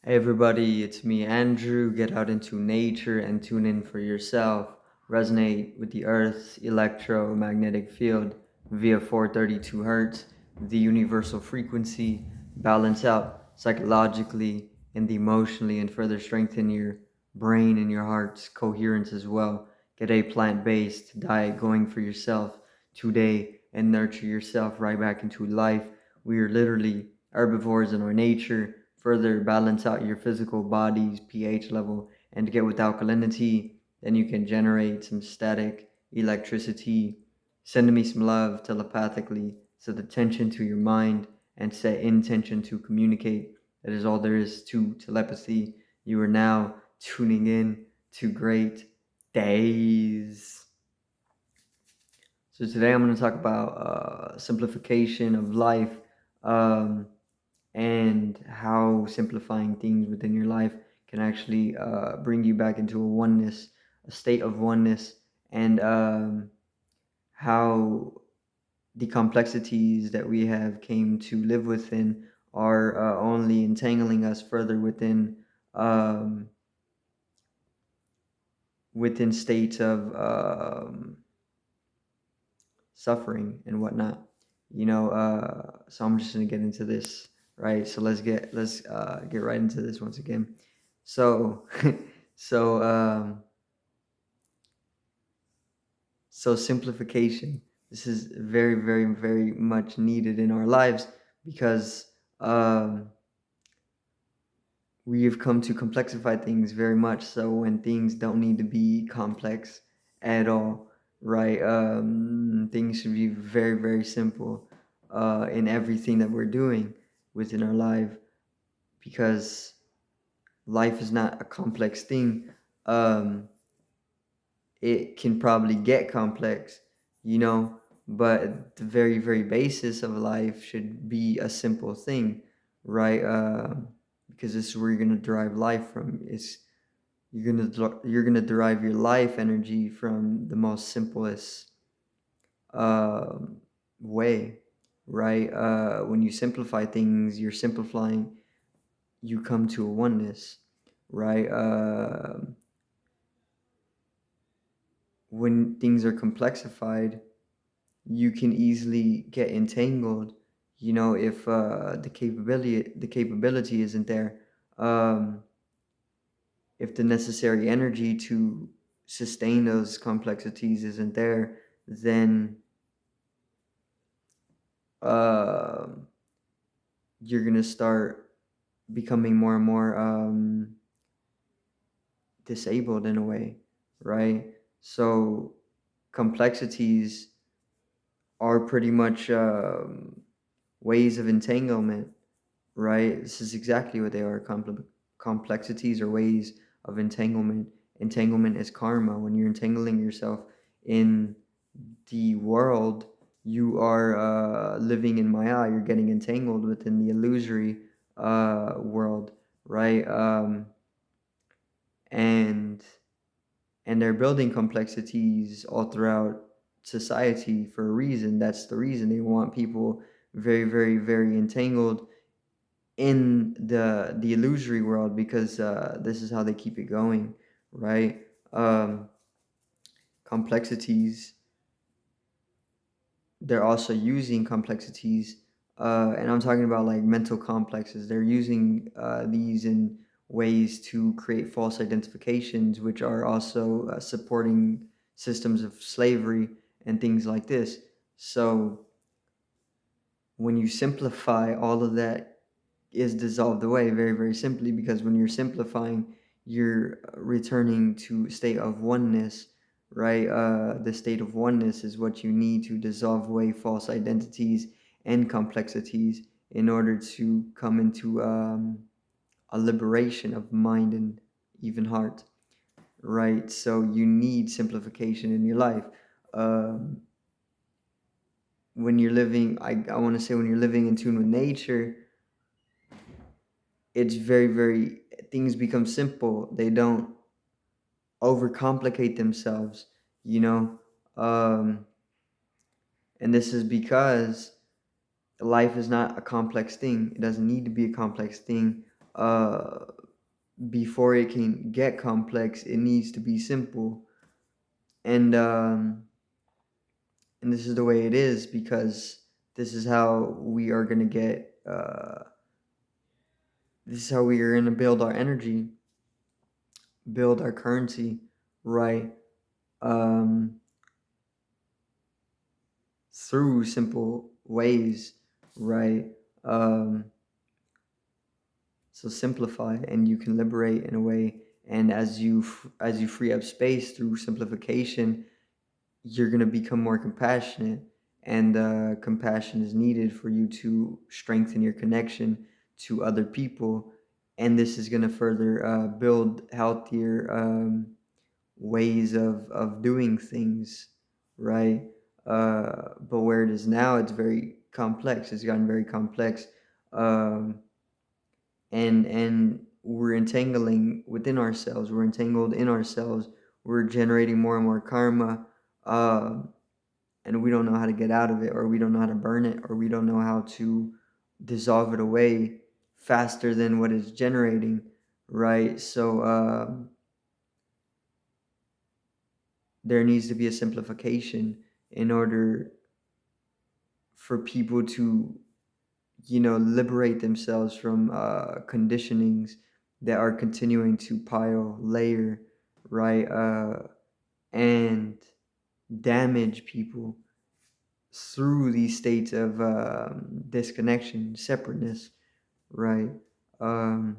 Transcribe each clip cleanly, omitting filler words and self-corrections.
Hey everybody, it's me, Andrew. Get out into nature and tune in for yourself. Resonate with the Earth's electromagnetic field via 432 Hertz, the universal frequency. Balance out psychologically and emotionally, and further strengthen your brain and your heart's coherence as well. Get a plant based diet going for yourself today and nurture yourself right back into life. We are literally herbivores in our nature. Further balance out your physical body's pH level and to get with alkalinity, then you can generate some static electricity. Send me some love telepathically, set attention to your mind, and set intention to communicate. That is all there is to telepathy. You are now tuning in to great days. So today I'm going to talk about simplification of life. Um, and how simplifying things within your life can actually bring you back into a oneness, a state of oneness, and how the complexities that we have came to live within are only entangling us further um, within states of suffering and whatnot. So I'm just gonna get into this, right? So let's get right into this once again. So so so simplification. This is very, very, very much needed in our lives because um, we have come to complexify things very much so when things don't need to be complex at all, right? Things should be very, very simple in everything that we're doing within our life because life is not a complex thing. Um, it can probably get complex, you know, but the very, very basis of life should be a simple thing, right? Because this is where you're gonna derive life from. Is you're gonna derive your life energy from the most simplest um, way, right? When you simplify things, you're simplifying. You come to a oneness, right? When things are complexified, you can easily get entangled. You know, if the capability isn't there, um, if the necessary energy to sustain those complexities isn't there, then um you're gonna start becoming more and more disabled in a way, right? So complexities are pretty much ways of entanglement, right? This is exactly what they are. Complexities are ways of entanglement. Entanglement is karma. When you're entangling yourself in the world, you are living in Maya. You're getting entangled within the illusory world, right? And they're building complexities all throughout society for a reason. That's the reason they want people very, very, very entangled in the illusory world because this is how they keep it going, right? Complexities. They're also using complexities, and I'm talking about like mental complexes. They're using these in ways to create false identifications, which are also supporting systems of slavery and things like this. So when you simplify, all of that is dissolved away very, very simply because when you're simplifying, you're returning to a state of oneness, right? The state of oneness is what you need to dissolve away false identities and complexities in order to come into a liberation of mind and even heart, right? So you need simplification in your life. Um, when you're living, I want to say, when you're living in tune with nature, it's very, very, things become simple. They don't overcomplicate themselves, you know. Um, and this is because life is not a complex thing. It doesn't need to be a complex thing. uh, before it can get complex, it needs to be simple. And and this is the way it is because this is how we are gonna get. This is how we are gonna build our energy, build our currency, right? Um, through simple ways, right? Um, so simplify, and you can liberate in a way. And as you free up space through simplification, you're going to become more compassionate, and compassion is needed for you to strengthen your connection to other people, and this is going to further build healthier ways of doing things, right? But where it is now, it's very complex. It's gotten very complex, um, and we're entangling within ourselves. We're entangled in ourselves. We're generating more and more karma, uh, and we don't know how to get out of it, or we don't know how to burn it, or we don't know how to dissolve it away faster than what it's generating, right? So there needs to be a simplification in order for people to, liberate themselves from conditionings that are continuing to pile layer, right? And damage people through these states of disconnection, separateness, right? Um,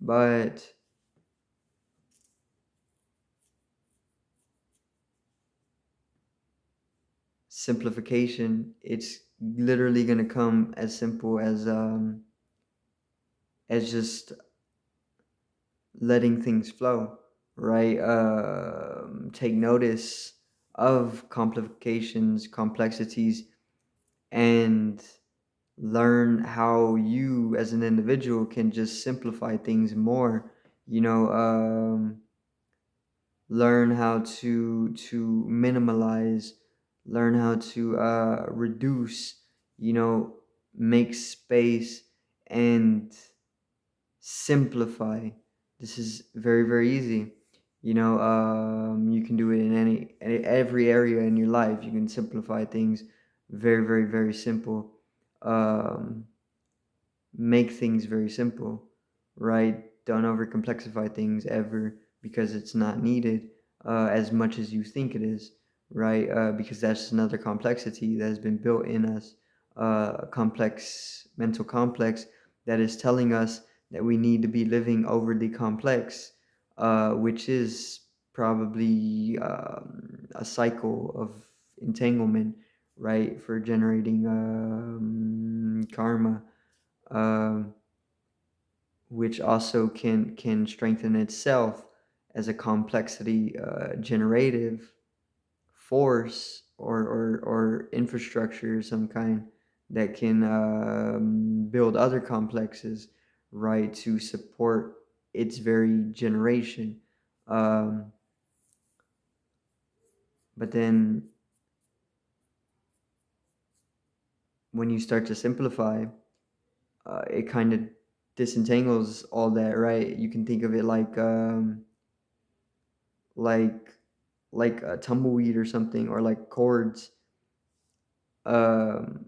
but simplification, it's literally going to come as simple as just letting things flow, right? Take notice of complications, complexities, and learn how you as an individual can just simplify things more. You know, learn how to minimalize, learn how to reduce. You know, make space and simplify. This is very, very easy. You can do it in every area in your life. You can simplify things, very, very, very simple. Um, make things very simple, right? Don't over complexify things ever, because it's not needed as much as you think it is, right? Because that's another complexity that has been built in us, a complex mental complex that is telling us that we need to be living overly complex, which is probably a cycle of entanglement, right? For generating karma, um, which also can strengthen itself as a complexity generative force, or infrastructure of some kind that can build other complexes, right, to support its very generation. Um, but then when you start to simplify, it kind of disentangles all that, right? You can think of it like like a tumbleweed or something, or like chords, um,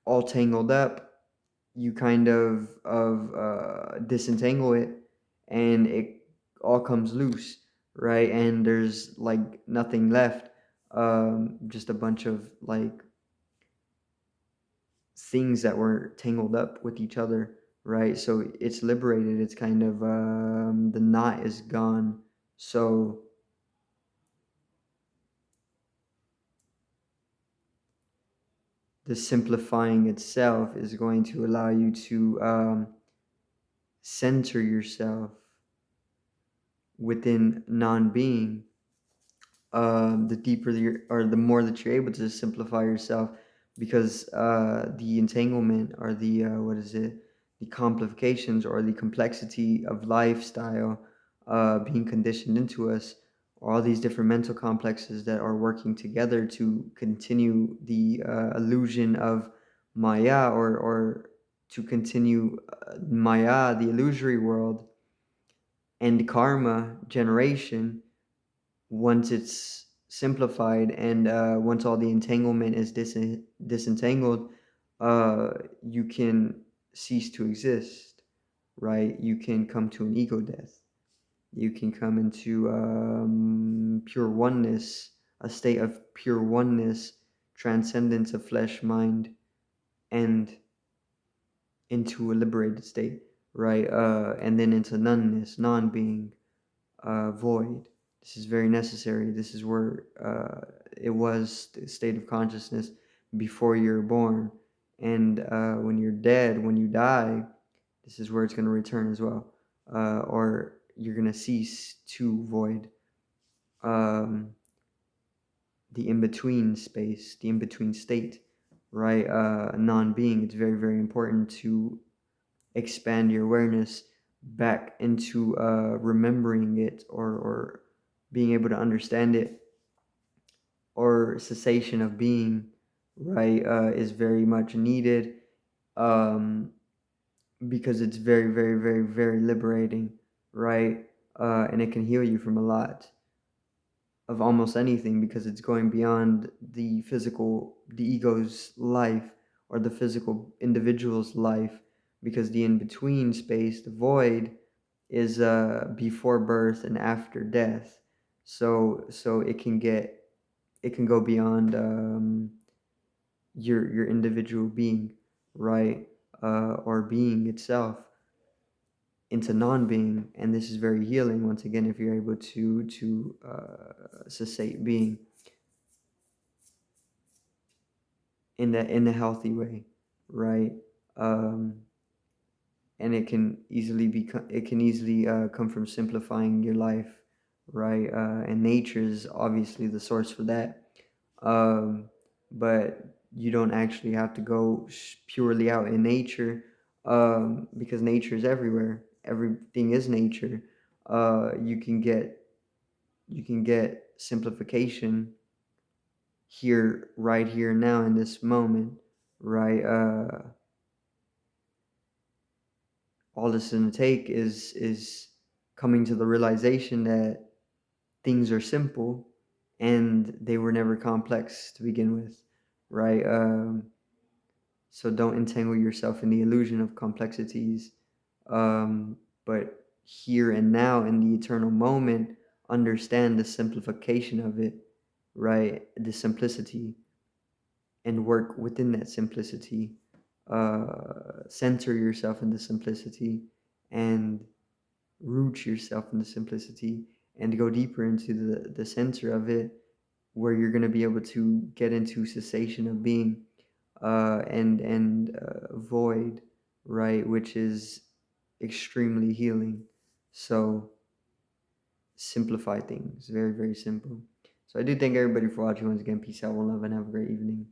all tangled up. You kind of disentangle it, and it all comes loose, right? And there's like nothing left, just a bunch of like things that were tangled up with each other, right? So it's liberated. It's kind of the knot is gone. So the simplifying itself is going to allow you to center yourself within non-being. The deeper or the more that you're able to simplify yourself, because the entanglement, or the what is it, the complications or the complexity of lifestyle being conditioned into us, all these different mental complexes that are working together to continue the illusion of Maya, or to continue Maya, the illusory world, and karma, generation, once it's simplified and once all the entanglement is disentangled, you can cease to exist, right? You can come to an ego death. You can come into pure oneness, a state of pure oneness, transcendence of flesh, mind, and into a liberated state, right? And then into noneness, non-being, void. This is very necessary. This is where it was the state of consciousness before you're born. And when you're dead, when you die, this is where it's going to return as well. Or you're going to cease to void. Um, the in-between space, the in-between state, right? Non-being. It's very, very important to expand your awareness back into remembering it, or being able to understand it, or cessation of being, right, is very much needed, um, because it's very, very, very, very liberating, right? And it can heal you from a lot of almost anything, because it's going beyond the physical, the ego's life, or the physical individual's life, because the in-between space, the void, is before birth and after death. So it can go beyond your individual being, right, or being itself, into non-being. And this is very healing, once again, if you're able to cessate being in a healthy way, right? um, and it can easily come from simplifying your life, right? And nature is obviously the source for that. um, but you don't actually have to go purely out in nature, because nature is everywhere. Everything is nature. You can get simplification here, right here now, in this moment, right? All this is going to take is coming to the realization that things are simple, and they were never complex to begin with, right? So don't entangle yourself in the illusion of complexities, but here and now, in the eternal moment, understand the simplification of it, right? The simplicity, and work within that simplicity. Center yourself in the simplicity, and root yourself in the simplicity, and go deeper into the center of it, where you're going to be able to get into cessation of being, and void, right, which is extremely healing. So simplify things, very, very simple. So I do thank everybody for watching. Once again, peace out, one love, and have a great evening.